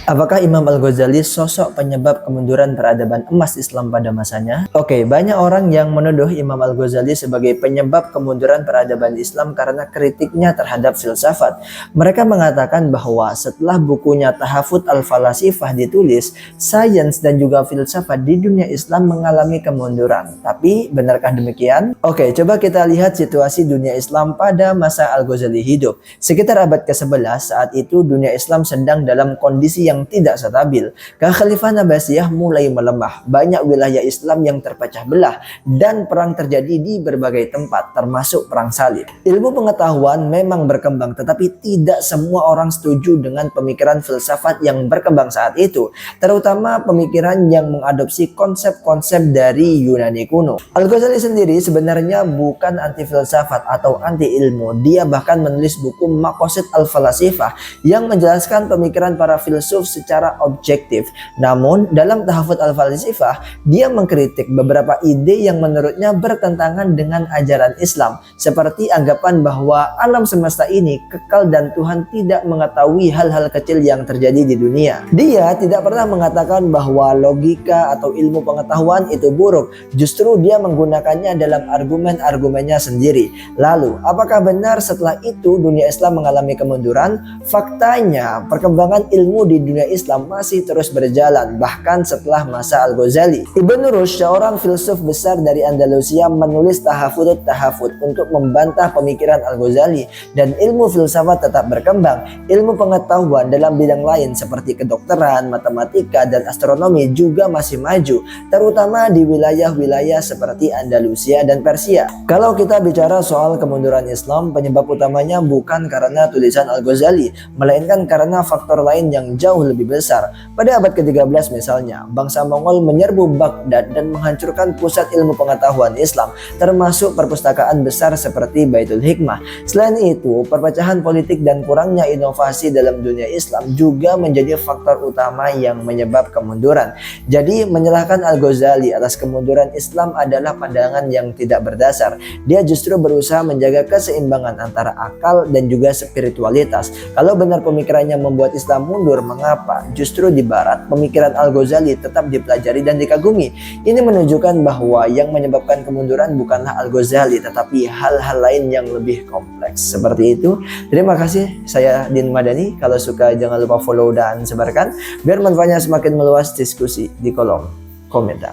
Apakah Imam Al-Ghazali sosok penyebab kemunduran peradaban emas Islam pada masanya? Oke, banyak orang yang menuduh Imam Al-Ghazali sebagai penyebab kemunduran peradaban Islam karena kritiknya terhadap filsafat. Mereka mengatakan bahwa setelah bukunya Tahafut Al-Falasifah ditulis, sains dan juga filsafat di dunia Islam mengalami kemunduran. Tapi, benarkah demikian? Oke, coba kita lihat situasi dunia Islam pada masa Al-Ghazali hidup. Sekitar abad ke-11, saat itu dunia Islam sedang dalam kondisi yang tidak stabil. Kekhalifahan Abbasiyah mulai melemah. Banyak wilayah Islam yang terpecah belah dan perang terjadi di berbagai tempat, termasuk perang salib. Ilmu pengetahuan memang berkembang, tetapi tidak semua orang setuju dengan pemikiran filsafat yang berkembang saat itu, terutama pemikiran yang mengadopsi konsep-konsep dari Yunani kuno. Al-Ghazali sendiri sebenarnya bukan anti filsafat atau anti ilmu. Dia bahkan menulis buku Maqasid Al-Falasifah yang menjelaskan pemikiran para filsuf secara objektif. Namun, dalam Tahafut Al-Falasifah, dia mengkritik beberapa ide yang menurutnya bertentangan dengan ajaran Islam, seperti anggapan bahwa alam semesta ini kekal dan Tuhan tidak mengetahui hal-hal kecil yang terjadi di dunia. Dia tidak pernah mengatakan bahwa logika atau ilmu pengetahuan itu buruk, justru dia menggunakannya dalam argumen-argumennya sendiri. Lalu, apakah benar setelah itu dunia Islam mengalami kemunduran? Faktanya, perkembangan ilmu di dunia Islam masih terus berjalan bahkan setelah masa Al-Ghazali. Ibn Rushd, seorang filsuf besar dari Andalusia, menulis Tahafut untuk membantah pemikiran Al-Ghazali, dan ilmu filsafat tetap berkembang. Ilmu pengetahuan dalam bidang lain seperti kedokteran, matematika, dan astronomi juga masih maju, terutama di wilayah-wilayah seperti Andalusia dan Persia. Kalau kita bicara soal kemunduran Islam, penyebab utamanya bukan karena tulisan Al-Ghazali, melainkan karena faktor lain yang jauh lebih besar. Pada abad ke-13 misalnya, bangsa Mongol menyerbu Baghdad dan menghancurkan pusat ilmu pengetahuan Islam, termasuk perpustakaan besar seperti Baitul Hikmah. Selain itu, perpecahan politik dan kurangnya inovasi dalam dunia Islam juga menjadi faktor utama yang menyebab kemunduran. Jadi, menyalahkan Al-Ghazali atas kemunduran Islam adalah pandangan yang tidak berdasar. Dia justru berusaha menjaga keseimbangan antara akal dan juga spiritualitas. Kalau benar pemikirannya membuat Islam mundur, mengapa justru di Barat pemikiran Al-Ghazali tetap dipelajari dan dikagumi? Ini menunjukkan bahwa yang menyebabkan kemunduran bukanlah Al-Ghazali, tetapi hal-hal lain yang lebih kompleks. Seperti itu. Terima kasih, saya Din Madani. Kalau suka jangan lupa follow dan sebarkan biar manfaatnya semakin meluas. Diskusi di kolom komentar.